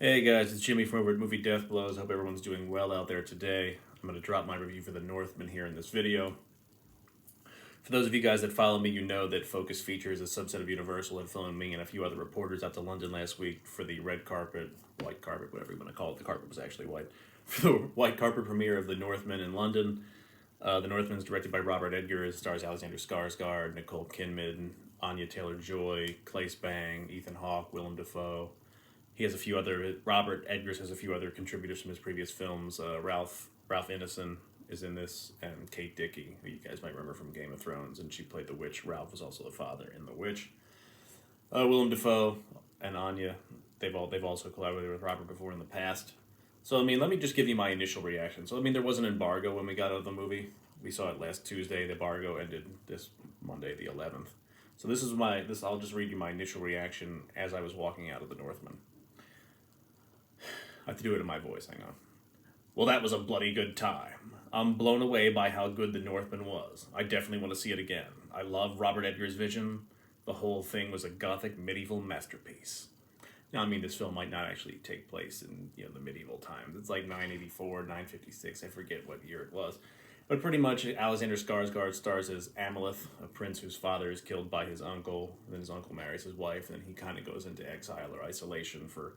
Hey guys, it's Jimmy from over at Movie Death Blows. Hope everyone's doing well out there today. I'm going to drop my review for The Northman here in this video. For those of you guys that follow me, you know that Focus Features, a subset of Universal, had flown me and a few other reporters out to London last week for the red carpet, white carpet, whatever you want to call it. The carpet was actually white. For the white carpet premiere of The Northman in London. The Northman is directed by Robert Edgar. It stars Alexander Skarsgård, Nicole Kidman, Anya Taylor-Joy, Claes Bang, Ethan Hawke, Willem Dafoe. He has a few other. Robert Edgers has a few other contributors from his previous films. Ralph Ineson is in this, and Kate Dickie, who you guys might remember from Game of Thrones, and she played the witch. Ralph was also the father in The Witch. Willem Dafoe and Anya, they've also collaborated with Robert before in the past. So I mean, let me just give you my initial reaction. So I mean, there was an embargo when we got out of the movie. We saw it last Tuesday. The embargo ended this Monday, the 11th. So I'll just read you my initial reaction as I was walking out of the Northman. I have to do it in my voice, hang on. Well, that was a bloody good time. I'm blown away by how good The Northman was. I definitely want to see it again. I love Robert Edgar's vision. The whole thing was a gothic medieval masterpiece. Now, I mean, this film might not actually take place in the medieval times. It's like 984, 956. I forget what year it was. But pretty much, Alexander Skarsgård stars as Amleth, a prince whose father is killed by his uncle. Then his uncle marries his wife, and then he kind of goes into exile or isolation for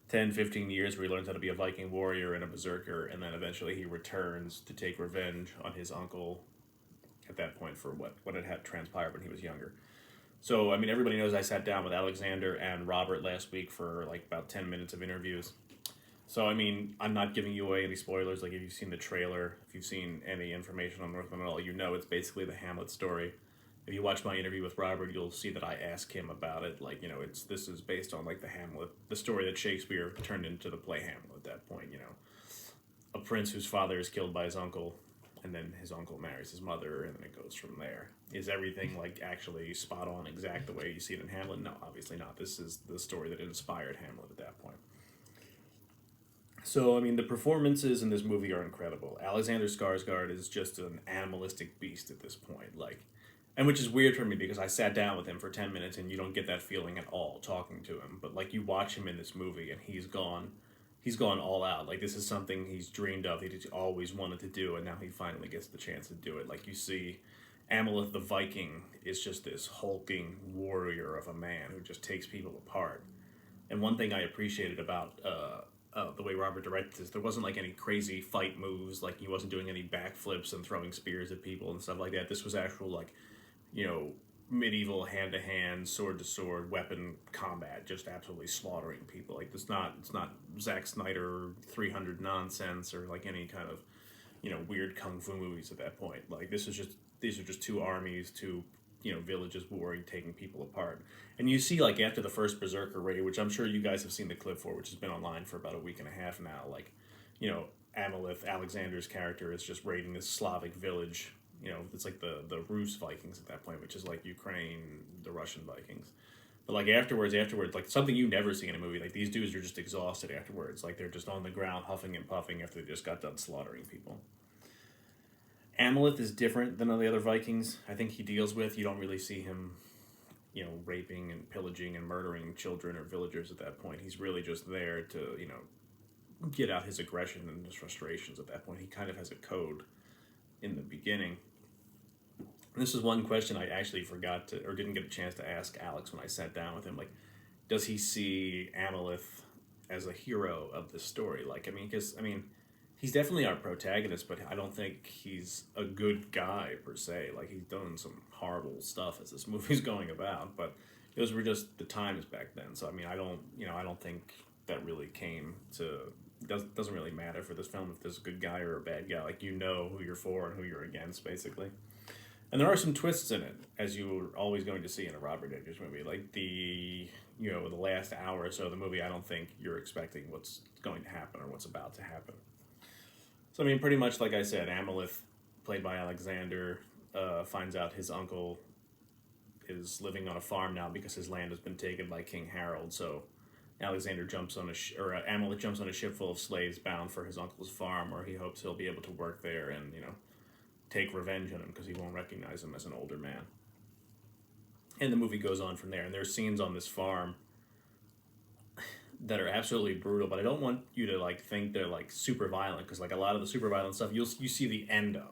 10, 15 years where he learns how to be a Viking warrior and a berserker, and then eventually he returns to take revenge on his uncle at that point for what had transpired when he was younger. So, I mean, everybody knows I sat down with Alexander and Robert last week for like about 10 minutes of interviews. So, I mean, I'm not giving you away any spoilers. Like, if you've seen the trailer, if you've seen any information on Northman at all, you know it's basically the Hamlet story. If you watch my interview with Robert, you'll see that I ask him about it. Like, this is based on like the Hamlet, the story that Shakespeare turned into the play Hamlet at that point. A prince whose father is killed by his uncle, and then his uncle marries his mother, and then it goes from there. Is everything like actually spot on, exact the way you see it in Hamlet? No, obviously not. This is the story that inspired Hamlet at that point. So, I mean, the performances in this movie are incredible. Alexander Skarsgård is just an animalistic beast at this point. And which is weird for me because I sat down with him for 10 minutes and you don't get that feeling at all talking to him. But like you watch him in this movie and he's gone all out. Like this is something he's dreamed of, he's always wanted to do, and now he finally gets the chance to do it. Like you see Amleth the Viking is just this hulking warrior of a man who just takes people apart. And one thing I appreciated about the way Robert directed this, there wasn't like any crazy fight moves, like he wasn't doing any backflips and throwing spears at people and stuff like that. This was actual like medieval hand-to-hand, sword-to-sword weapon combat, just absolutely slaughtering people. Like it's not Zack Snyder 300 nonsense or like any kind of weird kung fu movies at that point. Like these are just two armies, two villages warring, taking people apart. And you see like after the first Berserker raid, which I'm sure you guys have seen the clip for, which has been online for about a week and a half now, like Amleth, Alexander's character, is just raiding this Slavic village. It's like the Rus Vikings at that point, which is like Ukraine, the Russian Vikings. But like afterwards, like something you never see in a movie, like these dudes are just exhausted afterwards. Like they're just on the ground huffing and puffing after they just got done slaughtering people. Amleth is different than the other Vikings. I think he deals with, you don't really see him, raping and pillaging and murdering children or villagers at that point. He's really just there to, get out his aggression and his frustrations at that point. He kind of has a code in the beginning. And this is one question I actually forgot to, or didn't get a chance to ask Alex when I sat down with him. Like, does he see Amleth as a hero of the story? Like, I mean, because, he's definitely our protagonist, but I don't think he's a good guy per se. Like, he's done some horrible stuff as this movie's going about, but those were just the times back then. So, I don't think that really came to, doesn't really matter for this film if there's a good guy or a bad guy. Like, who you're for and who you're against, basically. And there are some twists in it, as you're always going to see in a Robert Edgers movie. Like the last hour or so of the movie, I don't think you're expecting what's going to happen or what's about to happen. So, pretty much like I said, Amleth, played by Alexander, finds out his uncle is living on a farm now because his land has been taken by King Harold. So Amleth jumps on a ship full of slaves bound for his uncle's farm, where he hopes he'll be able to work there and, take revenge on him because he won't recognize him as an older man. And the movie goes on from there. And there's scenes on this farm that are absolutely brutal, but I don't want you to like think they're like super violent, because like a lot of the super violent stuff you see the end of.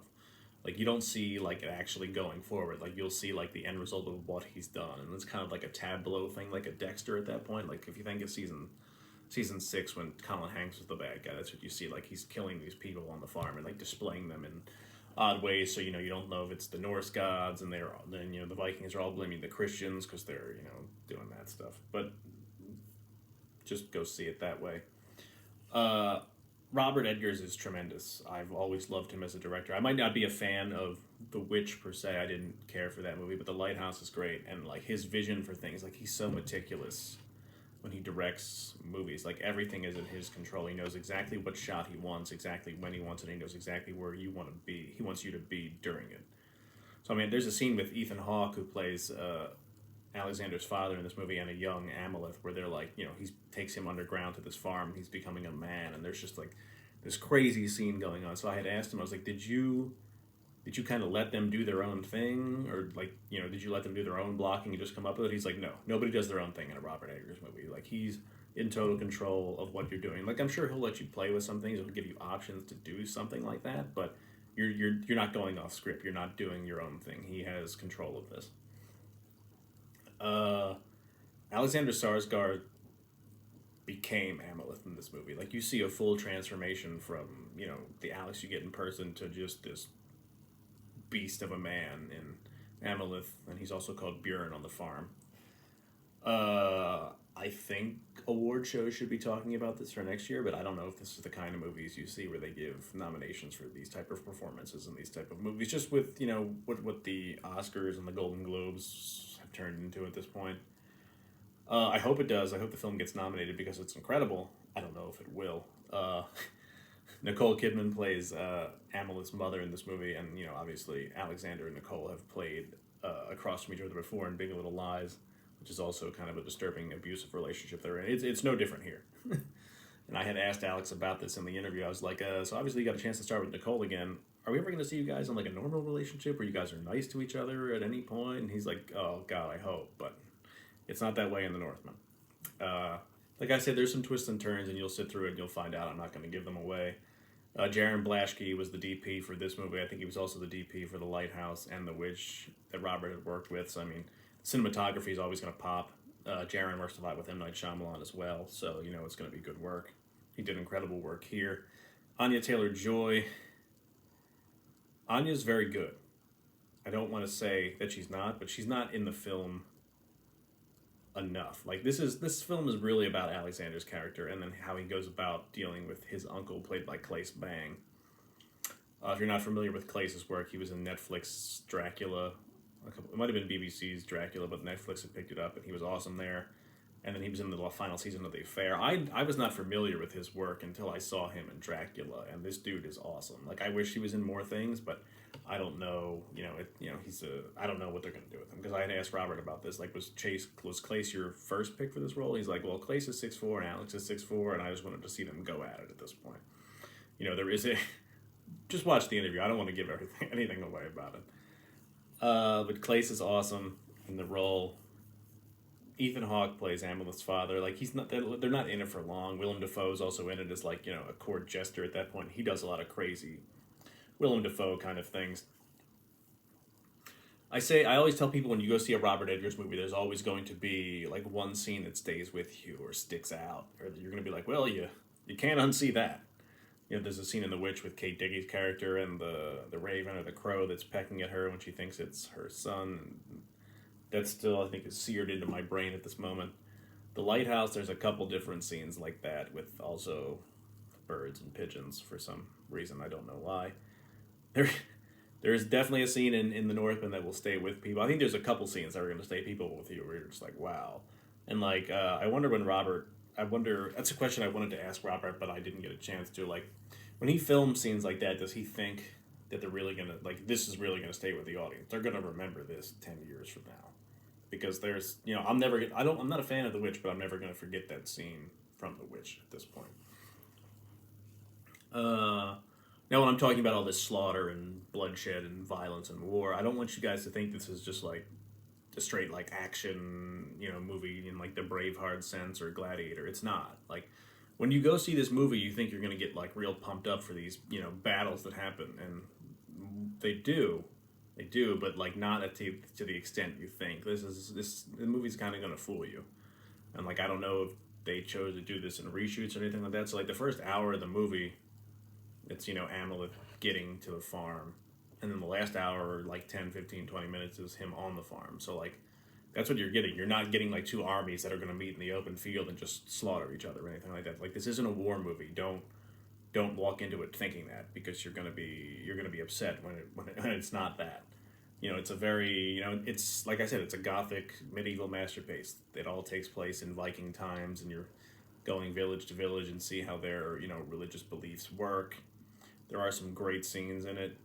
Like you don't see like it actually going forward. Like you'll see like the end result of what he's done, and it's kind of like a tableau thing, like a Dexter at that point. Like if you think of season 6 when Colin Hanks was the bad guy, that's what you see. Like he's killing these people on the farm and like displaying them in odd ways. So you don't know if it's the Norse gods, and then the Vikings are all blaming the Christians because they're doing that stuff. But just go see it that way. Uh, Robert Edgers is tremendous. I've always loved him as a director. I might not be a fan of The Witch per se. I didn't care for that movie, but The Lighthouse is great, and like his vision for things, like he's so meticulous when he directs movies. Like everything is in his control. He knows exactly what shot he wants, exactly when he wants it. And he knows exactly where you want to be. He wants you to be during it. So I mean, there's a scene with Ethan Hawke, who plays Alexander's father in this movie, and a young Amleth, where they're like, he takes him underground to this farm. He's becoming a man, and there's just like this crazy scene going on. So I had asked him, I was like, did you kind of let them do their own thing, or like, did you let them do their own blocking and just come up with it? He's like, no, nobody does their own thing in a Robert Eggers movie. Like he's in total control of what you're doing. Like I'm sure he'll let you play with some things. He'll give you options to do something like that, but you're not going off script. You're not doing your own thing. He has control of this. Alexander Sarsgaard became Amleth in this movie. Like you see a full transformation from the Alex you get in person to just this beast of a man in Amleth, and he's also called Bjorn on the farm. I think award shows should be talking about this for next year, but I don't know if this is the kind of movies you see where they give nominations for these type of performances in these type of movies. Just with what the Oscars and the Golden Globes have turned into at this point. I hope it does. I hope the film gets nominated because it's incredible. I don't know if it will. Nicole Kidman plays Amleth's mother in this movie, and obviously Alexander and Nicole have played across from each other before in Big Little Lies, which is also kind of a disturbing, abusive relationship they're in. It's no different here. And I had asked Alex about this in the interview. I was like, so obviously you got a chance to start with Nicole again. Are we ever going to see you guys in like a normal relationship where you guys are nice to each other at any point? And he's like, oh God, I hope, but it's not that way in The Northman. Like I said, there's some twists and turns, and you'll sit through it and you'll find out. I'm not going to give them away. Jaron Blaschke was the DP for this movie. I think he was also the DP for The Lighthouse and The Witch that Robert had worked with. So, I mean, cinematography is always going to pop. Jaron works a lot with M. Night Shyamalan as well, so it's going to be good work. He did incredible work here. Anya Taylor-Joy. Anya's very good. I don't want to say that she's not, but she's not in the film enough. Like this film is really about Alexander's character and then how he goes about dealing with his uncle, played by Claes Bang. If you're not familiar with Claes' work, he was in Netflix Dracula. It might have been BBC's Dracula, but Netflix had picked it up, and he was awesome there. And then he was in the final season of The Affair. I was not familiar with his work until I saw him in Dracula, and this dude is awesome. Like I wish he was in more things, but I don't know. I don't know what they're gonna do with him, because I had asked Robert about this. Like, was Claes your first pick for this role? He's like, well, Claes is 6'4" and Alex is 6'4", and I just wanted to see them go at it at this point. There is a just watch the interview. I don't want to give anything away about it. But Claes is awesome in the role. Ethan Hawke plays Amleth's father. Like they're not in it for long. Willem Dafoe's also in it as like a court jester at that point. He does a lot of crazy Willem Dafoe kind of things. I always tell people when you go see a Robert Eggers movie, there's always going to be like one scene that stays with you or sticks out, or you're going to be like, well, you can't unsee that. There's a scene in The Witch with Kate Dickey's character and the raven or the crow that's pecking at her when she thinks it's her son. That still, I think, is seared into my brain at this moment. The Lighthouse, there's a couple different scenes like that with also birds and pigeons for some reason. I don't know why. There's definitely a scene in The Northman that will stay with people. I think there's a couple scenes that are going to stay people with you where you're just like, wow. And like, I wonder, that's a question I wanted to ask Robert, but I didn't get a chance to. Like, when he films scenes like that, does he think that they're really going to, like, this is really going to stay with the audience? They're going to remember this 10 years from now. Because there's, I'm not a fan of The Witch, but I'm never going to forget that scene from The Witch at this point. Now when I'm talking about all this slaughter and bloodshed and violence and war, I don't want you guys to think this is just like a straight like action, movie in like the Braveheart sense or Gladiator. It's not. Like when you go see this movie, you think you're gonna get like real pumped up for these battles that happen, and they do, but like not to the extent you think. The movie's kind of gonna fool you, and like I don't know if they chose to do this in reshoots or anything like that. So like the first hour of the movie, it's Amleth getting to the farm, and then the last hour, like 10, 15, 20 minutes, is him on the farm. So like that's what you're getting. You're not getting like two armies that are going to meet in the open field and just slaughter each other or anything like that. Like this isn't a war movie. Don't walk into it thinking that, because you're gonna be upset when it's not that. It's a very it's like I said, it's a gothic medieval masterpiece. It all takes place in Viking times, and you're going village to village and see how their religious beliefs work. There are some great scenes in it,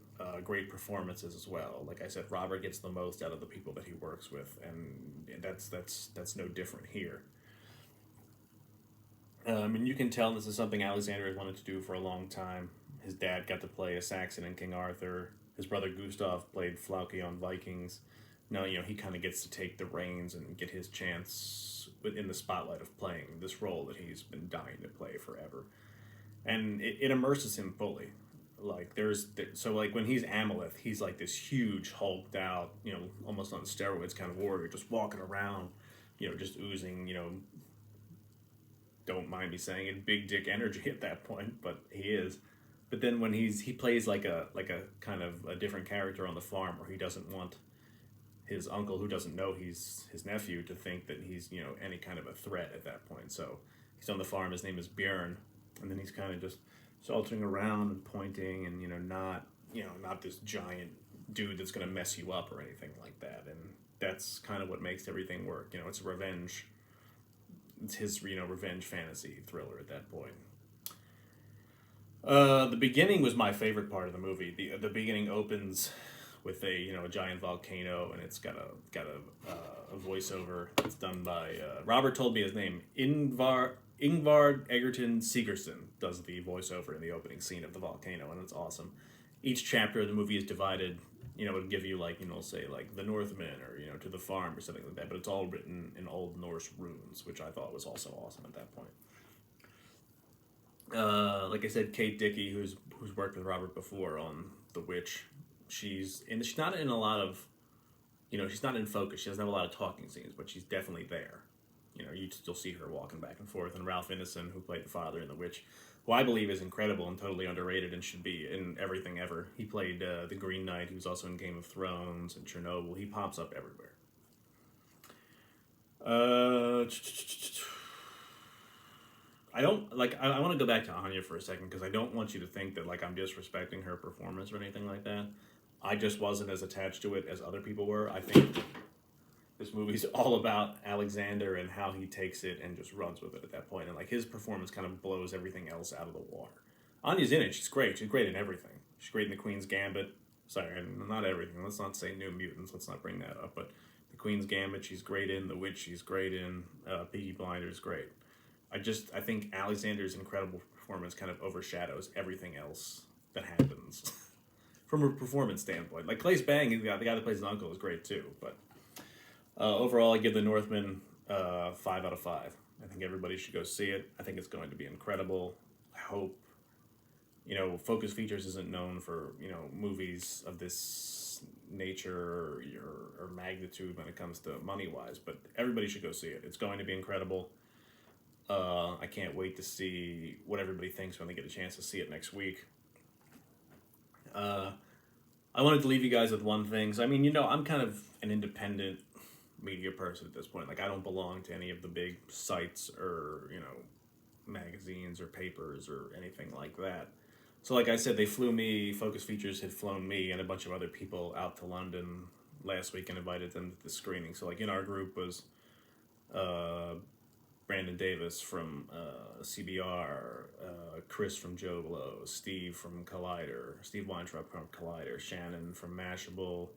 great performances as well. Like I said, Robert gets the most out of the people that he works with, and that's no different here. And you can tell this is something Alexander has wanted to do for a long time. His dad got to play a Saxon in King Arthur. His brother Gustav played Flauki on Vikings. Now, he kind of gets to take the reins and get his chance in the spotlight of playing this role that he's been dying to play forever. And it immerses him fully. Like, so like when he's Amleth, he's like this huge, hulked out, almost on steroids kind of warrior, just walking around, just oozing, don't mind me saying it, big dick energy at that point, but he is. But then when he plays like a kind of a different character on the farm, where he doesn't want his uncle, who doesn't know he's his nephew, to think that he's any kind of a threat at that point. So he's on the farm. His name is Björn, and then he's kind of just sauntering around and pointing, and not this giant dude that's gonna mess you up or anything like that. And that's kind of what makes everything work. It's a revenge. It's his revenge fantasy thriller at that point. The beginning was my favorite part of the movie. The beginning opens with a giant volcano, and it's got a voiceover. It's done by Robert told me his name, Ingvar Egerton Sigurdsson does the voiceover in the opening scene of the volcano, and it's awesome. Each chapter of the movie is divided. It would give you say like the Northman or to the farm or something like that, but it's all written in Old Norse runes, which I thought was also awesome at that point. Like I said, Kate Dickie, who's worked with Robert before on The Witch, she's not in a lot of, she's not in focus. She doesn't have a lot of talking scenes, but she's definitely there. You still see her walking back and forth. And Ralph Ineson, who played the father in The Witch, who I believe is incredible and totally underrated and should be in everything ever. He played the Green Knight. He was also in Game of Thrones and Chernobyl. He pops up everywhere. I want to go back to Anya for a second, because I don't want you to think that I'm disrespecting her performance or anything like that. I just wasn't as attached to it as other people were. I think this movie's all about Alexander and how he takes it and just runs with it at that point. And his performance kind of blows everything else out of the water. Anya's in it. She's great. She's great in everything. She's great in The Queen's Gambit. Sorry, not everything. Let's not say New Mutants. Let's not bring that up. But The Queen's Gambit, she's great in. The Witch, she's great in. Peaky Blinders, great. I think Alexander's incredible performance kind of overshadows everything else that happens from a performance standpoint. Like Claes Bang, the guy that plays his uncle, is great too. But overall, I give The Northman 5 out of 5. I think everybody should go see it. I think it's going to be incredible. I hope, Focus Features isn't known for, movies of this nature or magnitude when it comes to money-wise, but everybody should go see it. It's going to be incredible. I can't wait to see what everybody thinks when they get a chance to see it next week. I wanted to leave you guys with one thing. So, I'm kind of an independent media person at this point. I don't belong to any of the big sites or, magazines or papers or anything like that. So, like I said, Focus Features had flown me and a bunch of other people out to London last week and invited them to the screening. So, in our group was Brandon Davis from CBR, Chris from Joe Blow, Steve from Collider, Steve Weintraub from Collider, Shannon from Mashable,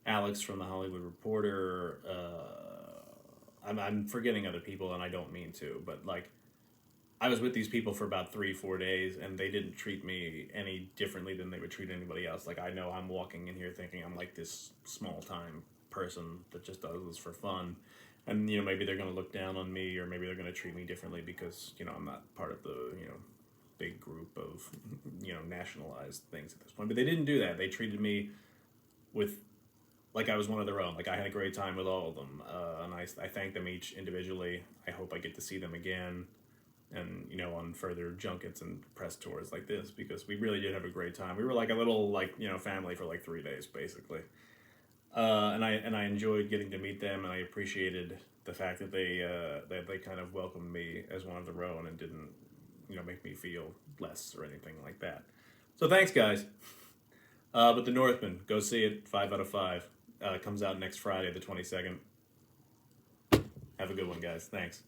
Alex from The Hollywood Reporter. I'm forgetting other people, and I don't mean to, but I was with these people for about 3-4 days, and they didn't treat me any differently than they would treat anybody else. I know I'm walking in here thinking I'm this small-time person that just does this for fun. And, you know, maybe they're going to look down on me, or maybe they're going to treat me differently because, you know, I'm not part of the, you know, big group of, you know, nationalized things at this point. But they didn't do that. They treated me with, like I was one of their own. Like, I had a great time with all of them. And I thank them each individually. I hope I get to see them again. And, you know, on further junkets and press tours like this, because we really did have a great time. We were like a little, like, you know, family for like 3 days, basically. And I enjoyed getting to meet them, and I appreciated the fact that they kind of welcomed me as one of their own and didn't, you know, make me feel less or anything like that. So thanks, guys. But The Northman, go see it. 5 out of 5. Comes out next Friday, the 22nd. Have a good one, guys. Thanks.